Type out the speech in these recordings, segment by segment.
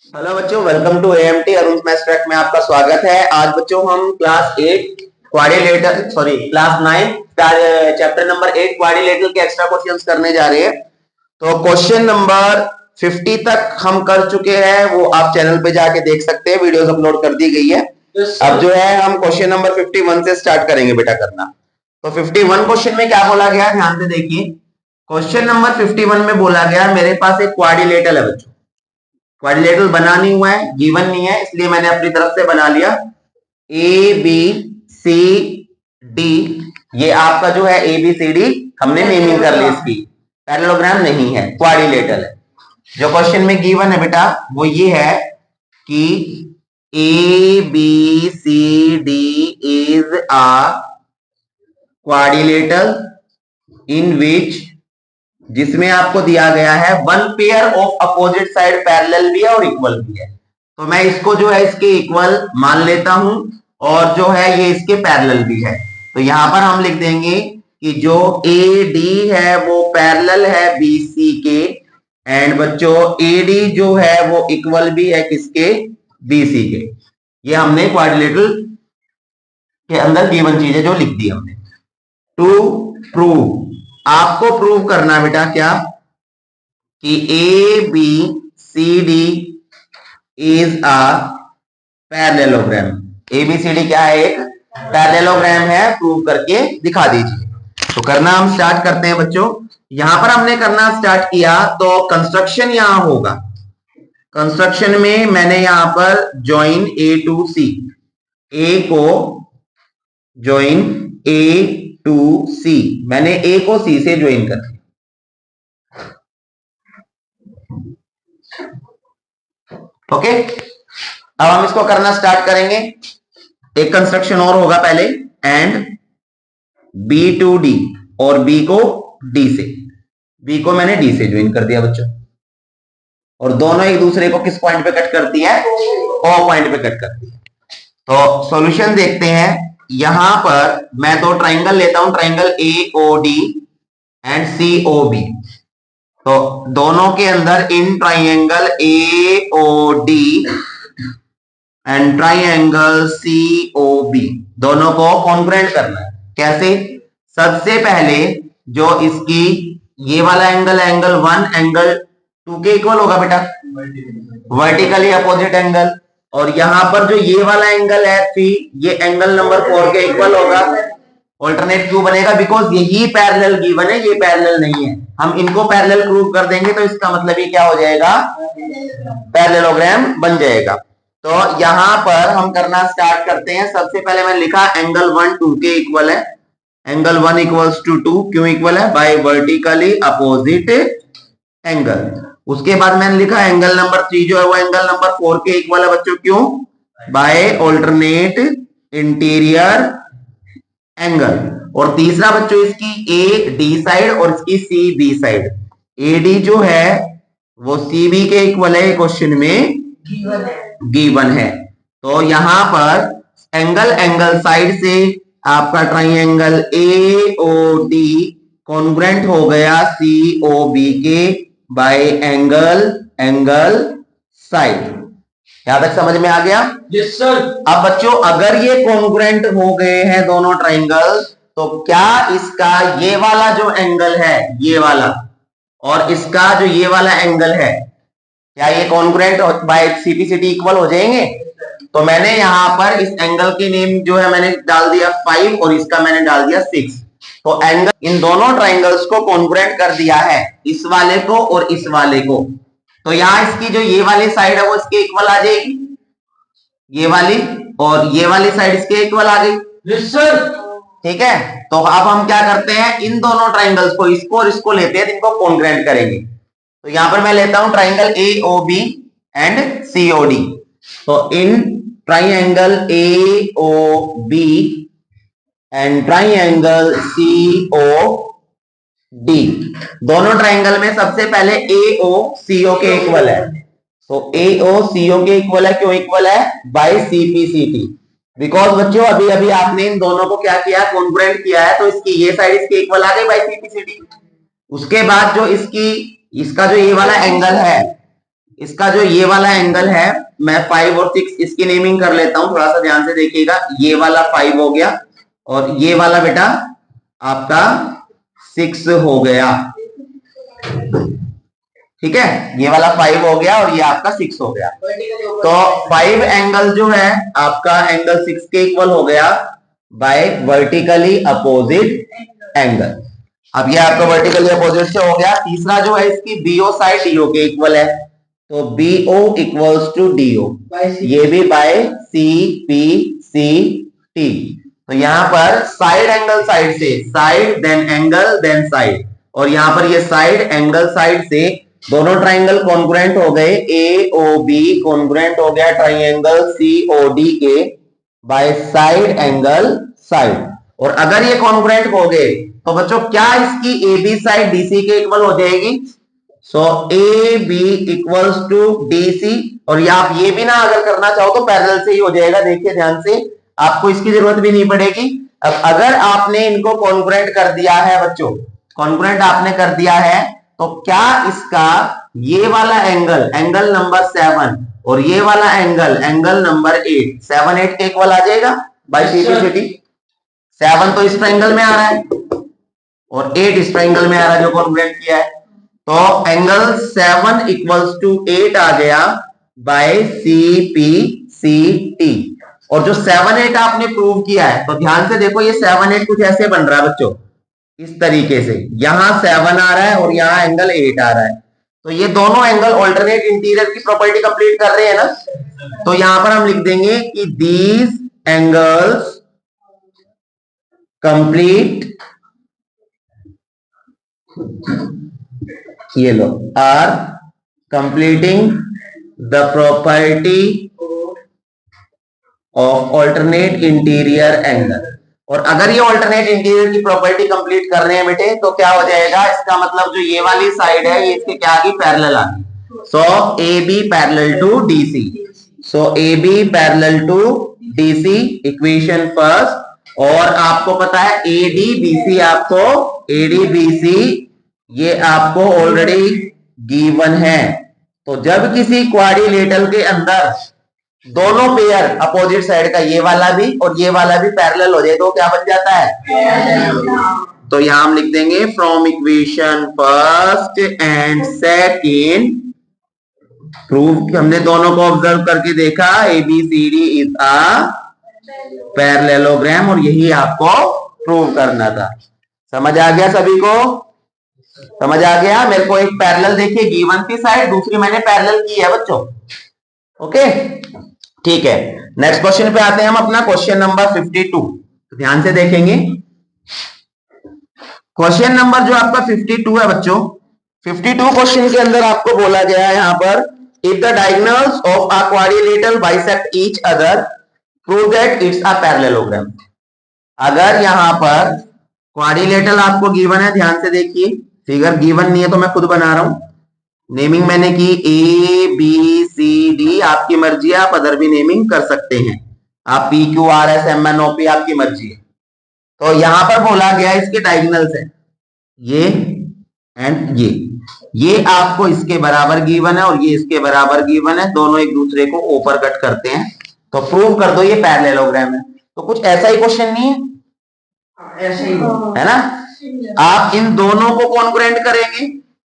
Hello बच्चों, welcome to AMT Arun maths track में आपका स्वागत है। आज बच्चों हम class 8 class 9 chapter number 8 quadrilateral के एक्स्ट्रा क्वेश्चंस करने जा रहे हैं। तो क्वेश्चन नंबर 50 तक हम कर चुके हैं, वो आप चैनल पे जाके देख सकते हैं, वीडियोस अपलोड कर दी गई है। अब जो है हम क्वेश्चन नंबर 51 से स्टार्ट करेंगे बेटा करना। तो 51 क्वेश्चन में क्या बोला गया, ध्यान से देखिए। क्वेश्चन नंबर 51 में बोला गया मेरे पास एक क्वाड्रिलेटरल है बच्चों। क्वाड्रिलेटरल बना नहीं हुआ है, गिवन नहीं है, इसलिए मैंने अपनी तरफ से बना लिया। ए बी सी डी, ये आपका जो है ए बी सी डी हमने नेमिंग कर ली इसकी। पैरेललोग्राम नहीं है, क्वाड्रिलेटरल है। जो क्वेश्चन में गिवन है बेटा वो ये है कि A B C D is a quadrilateral in which, जिसमें आपको दिया गया है one pair of opposite side parallel भी है और इक्वल भी है। तो मैं इसको जो है इसके इक्वल मान लेता हूं और जो है ये इसके पैरेलल भी है। तो यहां पर हम लिख देंगे कि जो ए डी है वो पैरेलल है बी सी के, एंड बच्चों ए डी जो है वो इक्वल भी है किसके, बी सी के। ये हमने क्वाड्रिलेटरल के अंदर गिवन चीजें जो लिख दी हमने। टू प्रूव, आपको प्रूव करना बेटा क्या, कि A B C D is a parallelogram. A B C D क्या है, एक पैरेललोग्राम है, प्रूव करके दिखा दीजिए। तो करना हम स्टार्ट करते हैं बच्चों। यहां पर हमने करना स्टार्ट किया तो कंस्ट्रक्शन यहां होगा। कंस्ट्रक्शन में मैंने यहां पर ज्वाइन ए टू सी, ए को ज्वाइन ए टू सी, मैंने ए को सी से ज्वाइन कर दिया। ओके, अब हम इसको करना स्टार्ट करेंगे। एक कंस्ट्रक्शन और होगा पहले, एंड बी टू डी, और बी को डी से, बी को मैंने डी से ज्वाइन कर दिया बच्चों, और दोनों एक दूसरे को किस पॉइंट पे कट करती है, ओ पॉइंट पे कट करती है। तो सॉल्यूशन देखते हैं। यहां पर मैं दो ट्राइंगल लेता हूं, triangle A O D and C O B. तो दोनों के अंदर in triangle A O D and triangle C O B, दोनों को कॉन्ग्रुएंट करना है। कैसे, सबसे पहले जो इसकी ये वाला एंगल, एंगल 1 एंगल 2 के इक्वल होगा बेटा, वर्टिकली अपोजिट एंगल। और यहां पर जो ये वाला एंगल है 3, ये एंगल नंबर 4 के इक्वल होगा। ऑल्टरनेट क्यों बनेगा, बिकॉज यही पैरेलल गिवन है, ये पैरेलल नहीं है। हम इनको पैरेलल प्रूव कर देंगे तो इसका मतलब ये क्या हो जाएगा, पैरेललोग्राम बन जाएगा। तो यहां पर हम करना स्टार्ट करते हैं। सबसे पहले मैंने लिखा एंगल 1 2 के इक्वल है, एंगल 1 इक्वल्स टू 2, क्यों इक्वल है, बाय वर्टिकली अपोजिट एंगल। उसके बाद मैंने लिखा एंगल नंबर 3 जो है वो एंगल नंबर 4 के इक्वल है बच्चों, क्यों, बाय ऑल्टरनेट इंटीरियर एंगल। और तीसरा बच्चों इसकी ए डी साइड और इसकी C B side, A D जो है वो सी बी के इक्वल है, क्वेश्चन में गिवन है। तो यहां पर एंगल एंगल साइड से आपका triangle A O D congruent हो गया सी ओ बी के बाय एंगल एंगल साइड। यहां तक समझ में आ गया? Yes sir. अब बच्चों अगर ये कॉन्ग्रुएंट हो गए हैं दोनों ट्राइंगल्स, तो क्या इसका ये वाला जो एंगल है, ये वाला, और इसका जो ये वाला एंगल है, क्या ये कॉन्ग्रुएंट बाय सीपीसीटी इक्वल हो जाएंगे? तो मैंने यहां पर इस एंगल की नेम जो है मैंने डाल दिया 5 और इसका मैंने डाल दिया 6। तो एंगल इन दोनों ट्राइंगल्स को कॉन्ग्रुएंट कर दिया है, इस वाले को और इस वाले को। तो यहां इसकी जो ये वाली साइड है वो इसके इक्वल आ जाएगी, ये वाली, और ये वाली साइड इसके इक्वल आ गई। Yes sir. ठीक है, तो अब हम क्या करते हैं, इन दोनों ट्राइंगल्स को, इसको और इसको लेते हैं, इनको कॉन्ग्रुएंट करेंगे। तो यहां पर मैं लेता हूं triangle A O B and C O D. तो इन triangle A O B and triangle C O D, दोनों ट्राइंगल में सबसे पहले ए ओ सी ओ के इक्वल है। तो ए ओ सी ओ के इक्वल है, क्यों इक्वल है, बाय सीपीसीटी। बिकॉज बच्चों अभी अभी आपने इन दोनों को क्या किया, कॉन्ग्रुएंट किया है, तो इसकी ये साइड इसके इक्वल आ गई बाय सीपीसीटी। उसके बाद जो इसका जो ये वाला एंगल है, इसका जो ये वाला एंगल है, मैं 5 और 6 इसकी नेमिंग कर लेता हूं, थोड़ा सा ध्यान से देखिएगा। ये वाला 5 हो गया और ये वाला बेटा आपका 6 हो गया, ठीक है। ये वाला 5 हो गया और ये आपका 6 हो गया। तो 5 एंगल जो है आपका एंगल 6 के इक्वल हो गया बाय वर्टिकली अपोजिट एंगल। अब ये आपका वर्टिकली अपोजिट से हो गया। तीसरा जो है इसकी बीओ साइड डीओ के इक्वल है, तो बीओ इक्वल्स टू डीओ, ये भी by C P C T. तो यहां पर साइड एंगल साइड से, side then angle then side, और यहां पर ये साइड एंगल साइड से दोनों ट्राइंगल कॉन्ग्रुएंट हो गए, ए ओ बी कॉन्ग्रुएंट हो गया ट्राइंगल सी ओ डी के बाय साइड एंगल साइड। और अगर ये कॉन्ग्रुएंट हो गए तो बच्चों क्या इसकी ए बी साइड डीसी के इक्वल हो जाएगी। So A B equals to D C, और या आप ये भी ना अगर करना चाहो तो पैरेलल से ही हो जाएगा। देखिए ध्यान से, आपको इसकी जरूरत भी नहीं पड़ेगी। अब अगर आपने इनको कॉन्ग्रुएंट कर दिया है बच्चों, कॉन्ग्रुएंट आपने कर दिया है, तो क्या इसका ये वाला एंगल, एंगल नंबर 7 और ये वाला एंगल, एंगल नंबर 8, 7 8 के इक्वल आ जाएगा बाय सी। 7 तो इस ट्रायंगल में आ रहा है और 8 इस ट्रायंगल में आ रहा है जो कॉन्ग्रुएंट किया है, तो एंगल 7 इक्वल्स टू 8 आ गया by C P C T. और जो 7 8 आपने प्रूव किया है, तो ध्यान से देखो, ये 7 8 कुछ ऐसे बन रहा है बच्चों, इस तरीके से। यहां 7 आ रहा है और यहां एंगल 8 आ रहा है, तो ये दोनों एंगल ऑल्टरनेट इंटीरियर की प्रॉपर्टी कंप्लीट कर रहे हैं ना। तो यहां पर हम लिख देंगे कि दीज एंगल्स कंप्लीट, ये लो, are completing the property of alternate interior angle. और अगर ये ऑल्टरनेट इंटीरियर की प्रॉपर्टी कंप्लीट कर रहे हैं बेटे, तो क्या हो जाएगा, इसका मतलब जो ये वाली साइड है ये इसके क्या आ गई, पैरेलल आ गई। So A B parallel to D C, so A B parallel to D C, equation first. और आपको पता है ए डी बी सी, आपको ए डी बी सी ये आपको ऑलरेडी गिवन है। तो जब किसी क्वाड्रिलेटरल के अंदर दोनों पेयर अपोजिट साइड का, ये वाला भी और ये वाला भी पैरेलल हो जाए, तो क्या बन जाता है। तो यहां हम लिख देंगे from equation first and second prove, हमने दोनों को ऑब्जर्व करके देखा, A B C D is a parallelogram, और यही आपको प्रूव करना था। समझ आ गया सभी को, समझ आ गया। मेरे को एक पैरेलल देखिए गिवन थी साइड, दूसरी मैंने पैरेलल की है बच्चों, ओके ठीक है। नेक्स्ट क्वेश्चन पे आते हैं हम अपना, क्वेश्चन नंबर 52। तो ध्यान से देखेंगे, क्वेश्चन नंबर जो आपका 52 है बच्चों, 52 क्वेश्चन के अंदर आपको बोला गया है यहां पर, if the diagonals of a quadrilateral bisect each other prove that it's a parallelogram. अगर यहां पर क्वाड्रिलेटरल आपको गिवन है, ध्यान से देखिए, फिगर गिवन नहीं है तो मैं खुद बना रहा हूं, नेमिंग मैंने की ए बी सी डी, आपकी मर्जी है, आप अदर भी नेमिंग कर सकते हैं, आप P Q R S M N O P, आपकी मर्जी है। तो यहां पर बोला गया इसके डायगोनल्स है ये एंड ये आपको इसके बराबर गिवन है और ये इसके बराबर गिवन है, दोनों एक दूसरे को ऊपर कट करते हैं, तो प्रूव कर दो ये पैरेललोग्राम है। तो कुछ ऐसा ही क्वेश्चन नहीं है, ऐसे ही है ना। आप इन दोनों को कॉन्ग्रुएंट करेंगे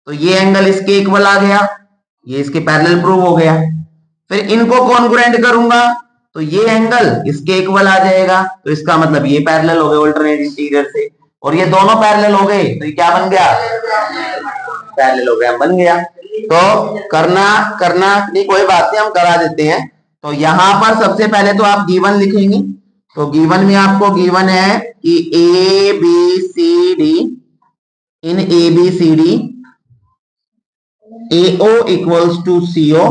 तो ये एंगल इसके इक्वल आ गया, ये इसके पैरेलल प्रूव हो गया। फिर इनको कॉन्ग्रुएंट करूंगा तो ये एंगल इसके इक्वल आ जाएगा, तो इसका मतलब ये पैरेलल हो गए ऑल्टरनेट इंटीरियर से, और ये दोनों पैरेलल हो गए, तो ये क्या बन गया, पैरेललोग्राम बन गया। तो करना नहीं, कोई बात नहीं, हम करा देते हैं। तो यहां पर सबसे पहले तो आप गिवन लिखेंगे, तो गिवन में आपको गिवन है कि A B C D, in A B C D AO equals to CO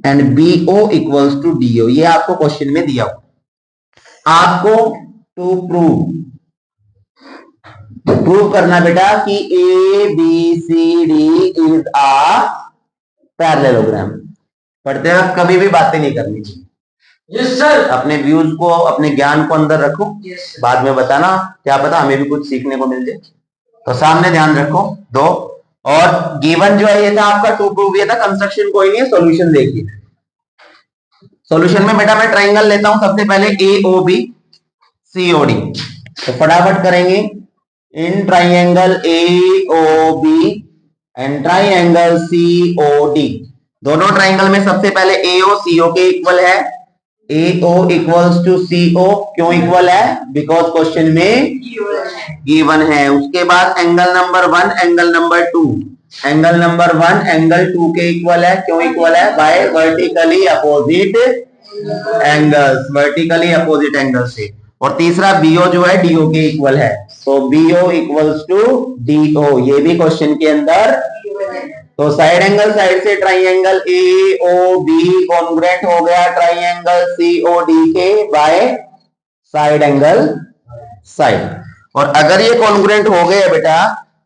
and BO equals to DO, ये आपको क्वेश्चन में दिया हुआ। आपको टू प्रूव करना बेटा कि ABCD इज अ पैरेललोग्राम। पढ़ते वक्त कभी भी बातें नहीं करनी चाहिए। Yes sir. अपने व्यूज को, अपने ज्ञान को अंदर रखो, बाद में बताना, क्या पता हमें भी कुछ सीखने को मिल जाए। तो सामने ध्यान रखो, दो और गिवन जो है ये था आपका टू प्रूव, ये था कंस्ट्रक्शन कोई नहीं है, सॉल्यूशन देखिए। सॉल्यूशन में बेटा मैं ट्राइंगल लेता हूं सबसे पहले AOB COD, तो फटाफट करेंगे। In triangle AOB and triangle COD, दोनों ट्राइंगल में सबसे पहले AO CO के इक्वल है। AO इक्वल्स टू CO, क्यों इक्वल है? बिकॉज क्वेश्चन में गिवन है। उसके बाद angle number 1 angle number 2, angle number 1 angle 2 के इक्वल है, क्यों इक्वल है? By vertically opposite angles, vertically opposite angle से। और तीसरा BO जो है DO के इक्वल है, तो BO इक्वल्स टू DO, ये भी क्वेश्चन के अंदर। तो साइड एंगल साइड से ट्राइंगल AOB कॉन्ग्रुएंट हो गया ट्राइंगल COD के बाय साइड एंगल साइड। और अगर ये कॉन्ग्रुएंट हो गए बेटा,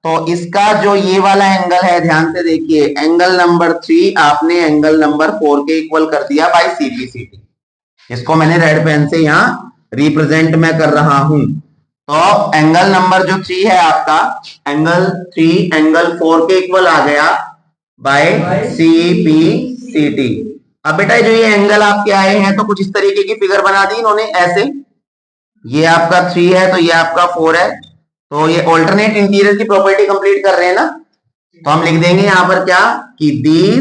तो इसका जो ये वाला एंगल है, ध्यान से देखिए, एंगल नंबर 3 आपने एंगल नंबर 4 के इक्वल कर दिया बाय CPCT। इसको मैंने रेड पेन से यहाँ रिप्रेजेंट में कर रहा हूं। तो एंगल नंबर जो 3 है आपका, एंगल 3 एंगल 4 के इक्वल आ गया बाय CPCT। अब बेटा जो ये एंगल आपके आए हैं, तो कुछ इस तरीके की फिगर बना दी इन्होंने ऐसे, ये आपका 3 है तो ये आपका 4 है, तो ये ऑल्टरनेट इंटीरियर की प्रॉपर्टी कंप्लीट कर रहे हैं ना। तो हम लिख देंगे यहां पर क्या कि these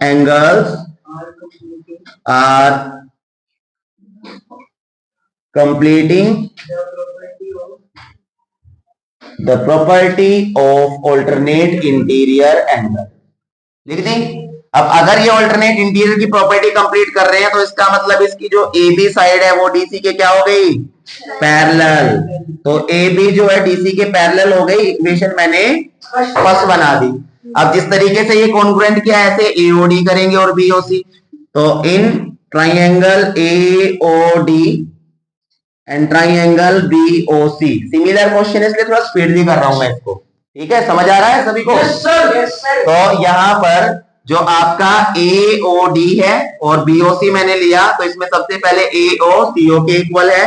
angles are completing the property of alternate interior angle, लिख दें। अब अगर ये alternate interior की प्रॉपर्टी कंप्लीट कर रहे हैं, तो इसका मतलब इसकी जो AB साइड है वो DC के क्या हो गई? पैरेलल। तो AB जो है DC के पैरेलल हो गई, इक्वेशन मैंने फर्स्ट बना दी। अब जिस तरीके से ये कॉन्ग्रुएंट किया है, ऐसे AOD करेंगे और BOC। तो इन triangle AOD and triangle BOC, similar question है इसलिए थोड़ा स्पीड भी कर रहा हूं मैं इसको, ठीक है? समझ आ रहा है सभी को? yes, sir. तो यहां पर जो आपका AOD है और BOC मैंने लिया, तो इसमें सबसे पहले AO CO के इक्वल है,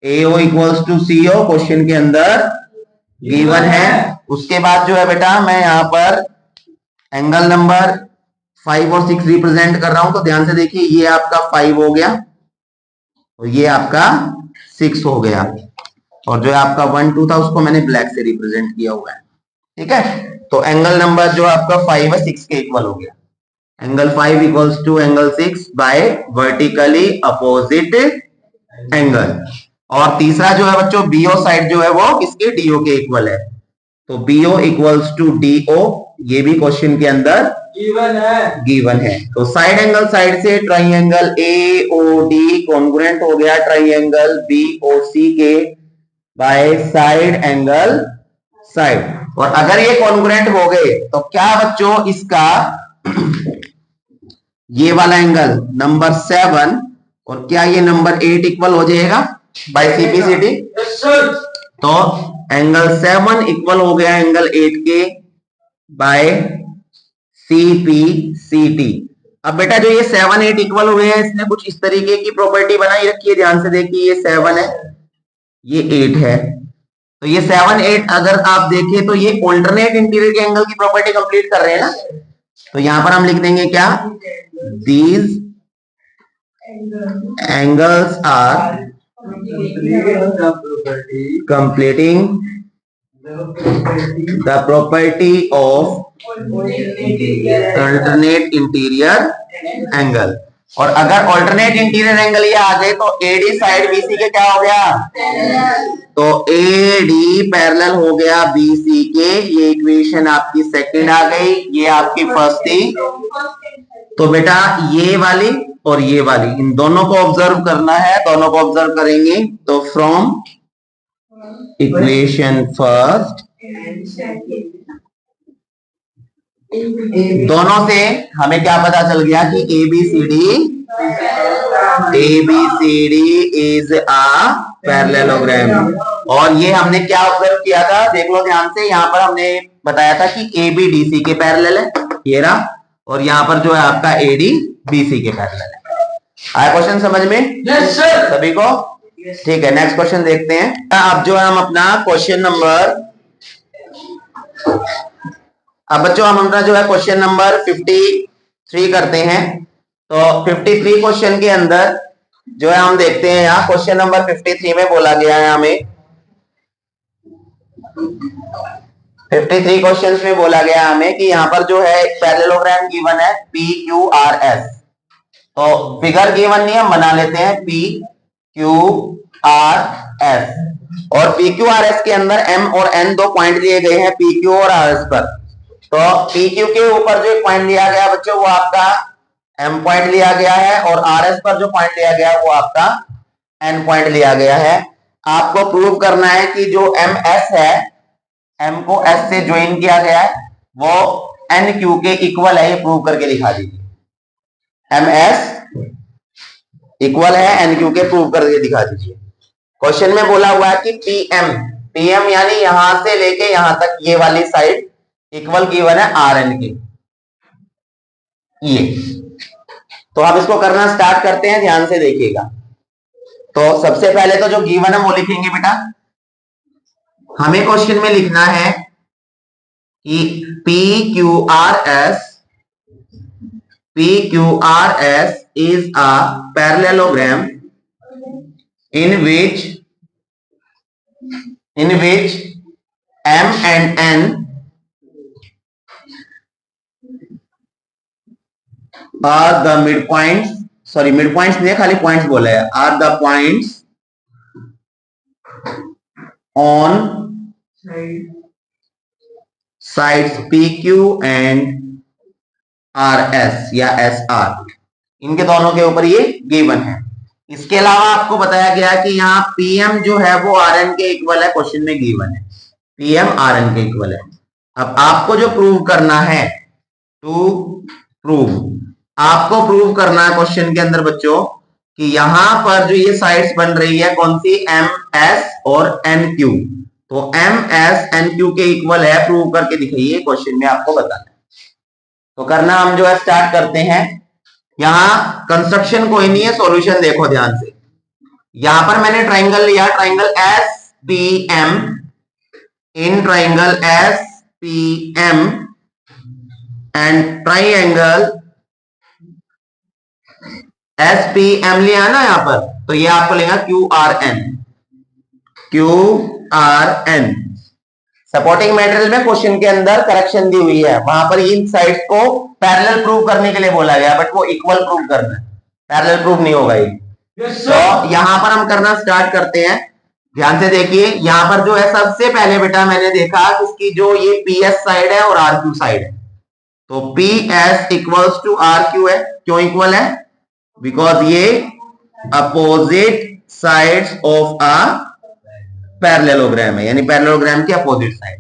AO equals to CO question के अंदर गिवन है। उसके बाद जो है बेटा मैं यहां पर एंगल नंबर 5 और 6 रिप्रेजेंट कर रहा हूं, तो ध्यान से देखिए, ये आपका 5 हो गया और ये आपका 6 हो गया, और जो आपका 1 2 था उसको मैंने ब्लैक से रिप्रेजेंट किया हुआ है, ठीक है? तो एंगल नंबर जो आपका 5 है 6 के इक्वल हो गया, angle 5 equals to angle 6 by vertically opposite angle. और तीसरा जो है बच्चों BO साइड जो है वो किसके? DO के इक्वल है, तो BO इक्वल्स टू DO, ये भी क्वेश्चन के अंदर गिवन है। तो साइड एंगल साइड से ट्राइंगल AOD कॉन्ग्रुएंट हो गया ट्राइंगल BOC के बाय साइड एंगल साइड। और अगर ये कॉन्ग्रुएंट हो गए, तो क्या बच्चों इसका ये वाला एंगल नंबर 7 और क्या ये नंबर 8 इक्वल हो जाएगा बाय CPCT? तो एंगल 7 इक्वल हो गया एंगल 8 के बाय CPCT। अब बेटा जो ये 7 8 इक्वल हुए हैं, इसने कुछ इस तरीके की प्रॉपर्टी बनाई रखी है, ध्यान से देखिए, ये 7 है ये 8 है, तो ये 7 8 अगर आप देखें तो ये ऑल्टरनेट इंटीरियर के एंगल की प्रॉपर्टी कंप्लीट कर रहे हैं ना। तो यहां पर हम लिख देंगे क्या? These angles are completing the property of alternate interior angle। और अगर alternate interior angle ये आ गए, तो AD साइड BC के क्या हो गया? तो AD पैरेलल हो गया BC के, ये इक्वेशन आपकी सेकंड आ गई, ये आपकी फर्स्ट थी। तो बेटा ये वाली और ये वाली, इन दोनों को ऑब्जर्व करना है, दोनों को ऑब्जर्व करेंगे। तो फ्रॉम इक्वेशन फर्स्ट, दोनों से हमें क्या पता चल गया कि ABCD इज अ पैरेललोग्राम। और ये हमने क्या ऑब्जर्व किया था, देख लो ध्यान से, यहाँ पर हमने बताया था कि AB DC के पैरेलल है, ये रहा, और यहाँ पर जो है आपका AD BC के पैरेलल है। आया क्वेश्चन समझ में? yes, sir. सभी को ठीक है। नेक्स्ट क्वेश्चन देखते हैं। अब जो है हम अपना क्वेश्चन नंबर अब बच्चों हम अपना जो है क्वेश्चन नंबर 53 करते हैं। तो 53 क्वेश्चन के अंदर जो है हम देखते हैं, यहाँ क्वेश्चन नंबर 53 में बोला गया है हमें 53 क्वेश्चंस में बोला गया हमें कि यहाँ पर जो है एक पैरेललोग्राम गिवन है पी क्यू आर एस। तो फिगर गिवन नहीं, हम बना लेते हैं पी क्यू आर एस, और पी क्यू आर एस के अंदर एम और एन दो पॉइंट दिए गए हैं पी क्यू और आर एस पर। तो पी क्यू के ऊपर जो एक पॉइंट लिया गया बच्चों वो आपका एम पॉइंट लिया गया है, और आर एस पर जो पॉइंट लिया गया वो आपका एन पॉइंट लिया गया है। आपको प्रूव करना है कि जो एम एस है, एम को एस से ज्वाइन किया गया है, वो एन क्यू के इक्वल है, ये प्रूव करके दिखा दीजिए। एम एस इक्वल है एन क्यू के, प्रूव करके दिखा दीजिए। क्वेश्चन में बोला हुआ है कि पीएम, पीएम यानी यहां से लेके यहां तक ये वाली साइड इक्वल गिवन है आर एन के, ये। तो अब इसको करना स्टार्ट करते हैं, ध्यान से देखिएगा। तो सबसे पहले तो जो गिवन है वो लिखेंगे बेटा। हमें क्वेश्चन में लिखना है कि P Q R S is a parallelogram in which m and n are the midpoints, sorry midpoints नहीं, खाली points बोला है, are the points on sides PQ and RS या SR, इनके दोनों के ऊपर ये गिवन है। इसके अलावा आपको बताया गया कि यहाँ पीएम जो है वो आर एन के इक्वल है, क्वेश्चन में गिवन है पीएम आर एन के इक्वल है। अब आपको जो प्रूव करना है, आपको प्रूव करना है क्वेश्चन के अंदर बच्चों कि यहां पर जो ये साइड्स बन रही है कौन सी, एम एस और एन क्यू। तो एम एस एन क्यू के इक्वल है, प्रूव करके दिखाइए, क्वेश्चन में आपको बताना है। तो करना हम जो है स्टार्ट करते हैं। यहां कंस्ट्रक्शन कोई नहीं है, सॉल्यूशन देखो ध्यान से। यहां पर मैंने ट्राइंगल लिया, triangle S P M, in triangle S P M and triangle S P M लिया ना यहां पर, तो ये आपको लेगा Q R N. Supporting material में क्वेश्चन के अंदर करेक्शन दी हुई है, वहां पर इन साइड्स को पैरेलल प्रूव करने के लिए बोला गया, बट वो इक्वल प्रूव करना है, पैरेलल प्रूव नहीं होगा ये। तो यहां पर हम करना स्टार्ट करते हैं, ध्यान से देखिए। यहां पर जो है सबसे पहले बेटा मैंने देखा इसकी जो ये पी एस साइड है और आर क्यू साइड है, तो P S equals to R Q है। क्यों इक्वल है? बिकॉज ये opposite sides of a parallelogram है, यानी पैरेललोग्राम की अपोजिट साइड।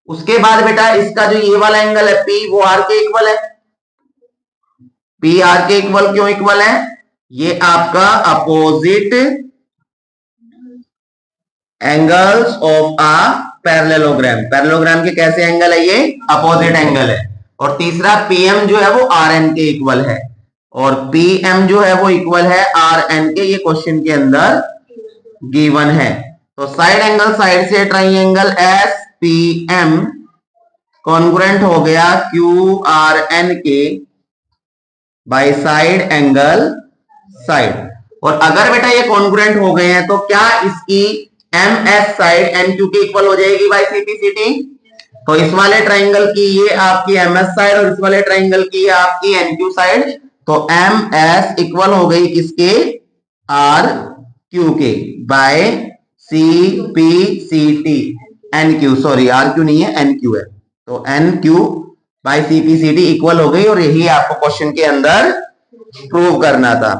उसके बाद बेटा इसका जो ये वाला एंगल है पी, वो आर के इक्वल है, पी आर के इक्वल। क्यों इक्वल है? ये आपका opposite angles of a parallelogram, parallelogram के कैसे एंगल है? ये अपोजिट एंगल है। और तीसरा पीएम जो है वो आर एन के इक्वल है, और पीएम जो है वो इक्वल है आर एन के, ये क्वेश्चन के अंदर गिवन है। तो साइड एंगल साइड से triangle S P M congruent हो गया क्यू आर एन के बाय साइड एंगल साइड। और अगर बेटा ये कॉन्ग्रुएंट हो गए हैं तो क्या इसकी M S side N Q के इक्वल हो जाएगी बाय सीपीसीटी? तो इस वाले ट्राइंगल की ये आपकी एम एस साइड और इस वाले ट्राइंगल की आपकी एन क्यू साइड, तो एम एस इक्वल हो गई किसके? आर क्यू के by C P C T N Q, sorry R Q नहीं है एन क्यू है, तो N Q by C P C T equal हो गई। और यही आपको क्वेश्चन के अंदर प्रूव करना था।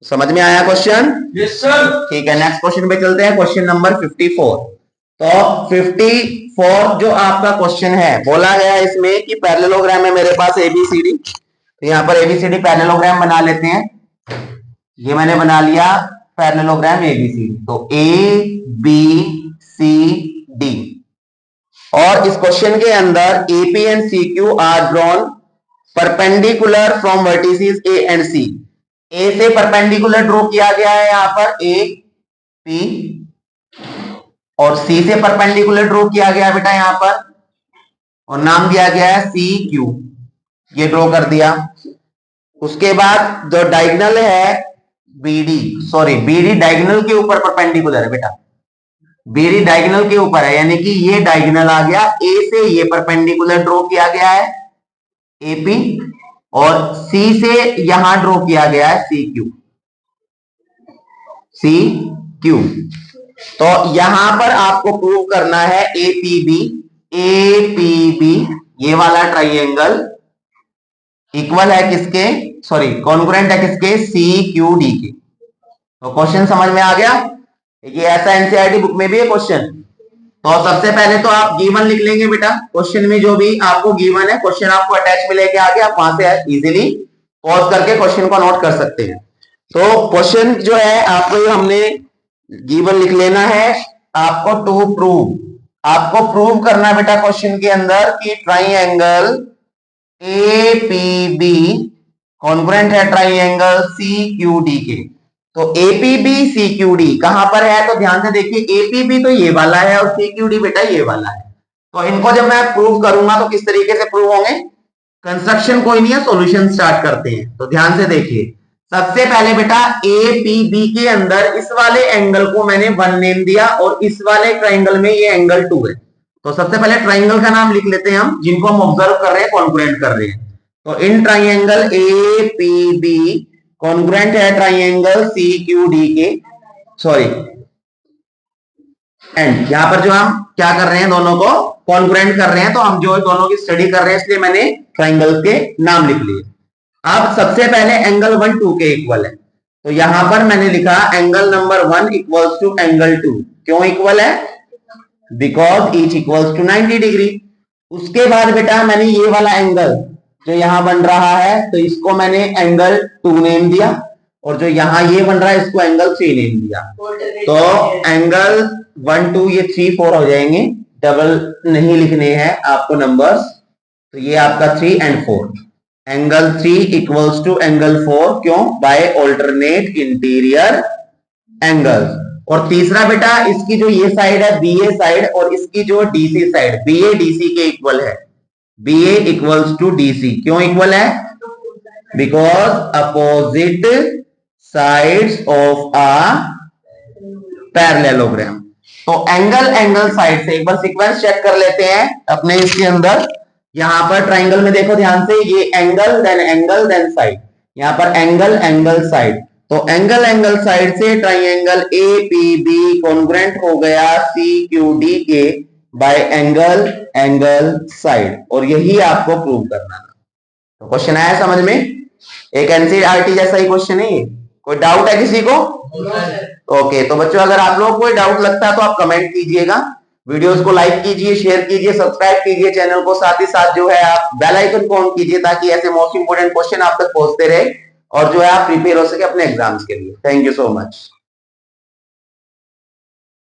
समझ में आया क्वेश्चन? Yes sir. ठीक है, नेक्स्ट क्वेश्चन पे चलते हैं, क्वेश्चन नंबर 54। तो 54 जो आपका क्वेश्चन है, बोला गया है इसमें कि पैरेललोग्राम है मेरे पास एबीसीडी, तो यहाँ पर एबीसीडी पैरेललोग्राम बना लेते हैं। ये मैंने बना लिया पैरेललोग्राम एबीसीडी, तो ए बी सी डी। और इस क्वेश्चन के अंदर A P and C Q are drawn perpendicular from vertices A and C. A से परपेंडिकुलर ड्रॉ किया गया है यहाँ पर ए पी, और सी से परपेंडिकुलर ड्रॉ किया गया बेटा यहाँ पर, और नाम दिया गया है सी क्यू, ये ड्रॉ कर दिया। उसके बाद जो डायगोनल है बीडी, सॉरी बीडी डायगोनल के ऊपर परपेंडिकुलर है बेटा, बीडी डायगोनल के ऊपर है, यानी कि ये डायगोनल आ गया, ए से ये परपेंडिकुलर ड्रॉ किया गया है एपी, और सी से यहां ड्रॉ किया गया है सी क्यू, सी क्यू। तो यहां पर आपको प्रूव करना है एपीबी, एपीबी ये वाला ट्राइंगल इक्वल है किसके, सॉरी कॉन्ग्रुएंट है किसके, सी क्यू डी के। तो क्वेश्चन समझ में आ गया, ये ऐसा एनसीईआरटी बुक में भी है क्वेश्चन। तो सबसे पहले तो आप गिवन लिख लेंगे बेटा, क्वेश्चन में जो भी आपको गिवन है, क्वेश्चन आपको अटैच में लेके आ गया, आप वहां से इजीली पॉज करके क्वेश्चन को नोट कर सकते हैं। तो क्वेश्चन जो है आपको हमने गिवन लिख लेना है, आपको टू प्रूव, आपको प्रूव करना बेटा क्वेश्चन के अंदर कि ट्राइंगल एपीबी कॉन्ग्रुएंट है ट्राइंगल सीक्यूडी के। तो एपीबी सीक्यूडी कहां पर है, तो ध्यान से देखिए, एपीबी तो ये वाला है और सीक्यूडी बेटा ये वाला है। तो इनको जब मैं प्रूव करूंगा तो किस तरीके से प्रूव होंगे, कंस्ट्रक्शन कोई नहीं है, सॉल्यूशन स्टार्ट करते हैं। तो ध्यान से देखिए, सबसे पहले बेटा एपीबी के अंदर इस वाले एंगल को मैंने 1 नेम दिया और इस वाले ट्राइंगल में ये एंगल 2 है। तो सबसे पहले ट्राइंगल का नाम लिख लेते हैं हम, जिनको हम ऑब्जर्व कर रहे हैं, कॉन्ग्रुएंट कर रहे हैं। तो इन ट्राइंगल एपीबी कॉन्ग्रुएंट है ट्राइंगल सीक्यूडी के, सॉरी एंड यहां पर जो हम क्या कर रहे हैं, दोनों को कॉन्ग्रुएंट कर रहे हैं, तो हम जो दोनों की स्टडी कर रहे हैं, इसलिए मैंने ट्राइंगल के नाम लिख लिए। अब सबसे पहले एंगल 1 2 के इक्वल है, तो यहां पर मैंने लिखा angle number 1 equals to angle 2। क्यों इक्वल है, because each equals to 90 degree. उसके बाद बेटा मैंने ये वाला एंगल जो यहां बन रहा है, तो इसको मैंने एंगल 2 नेम दिया, और जो यहां ये बन रहा है इसको एंगल 3 नेम दिया। तो एंगल 1 2 ये 3 4 हो जाएंगे, डबल नहीं लिखने हैं आपको नंबर्स, तो ये आपका 3 and 4, angle 3 equals to angle 4, क्यों, बाय ऑल्टरनेट इंटीरियर एंगल्स। और तीसरा बेटा इसकी जो ये साइड है बीए साइड, और इसकी जो डीसी साइड, बीए डीसी के इक्वल है, BA इक्वल्स टू DC। क्यों इक्वल है, because opposite sides of a parallelogram. तो एंगल साइड से एक बार सीक्वेंस चेक कर लेते हैं अपने इसके अंदर। यहां पर ट्राइंगल में देखो ध्यान से, ये एंगल देन साइड, यहां पर एंगल साइड। तो एंगल साइड से ट्राइंगल APB कॉन्ग्रुएंट हो गया CQD के बाय एंगल साइड, और यही आपको प्रूव करना था। तो क्वेश्चन आया समझ में, एक एनसीईआरटी जैसा ही क्वेश्चन है ये। कोई डाउट है किसी को? ओके, तो बच्चों अगर आप लोगों को कोई डाउट लगता है तो आप कमेंट कीजिएगा, वीडियोस को लाइक कीजिए, शेयर कीजिए, सब्सक्राइब कीजिए चैनल को, साथ ही साथ जो है आप बेल आइकन को ऑन कीजिए, ताकि ऐसे मोस्ट इंपोर्टेंट क्वेश्चन आप तक पहुंचते रहे और जो है आप प्रिपेयर हो सके अपने एग्जाम्स के लिए। Thank you so much.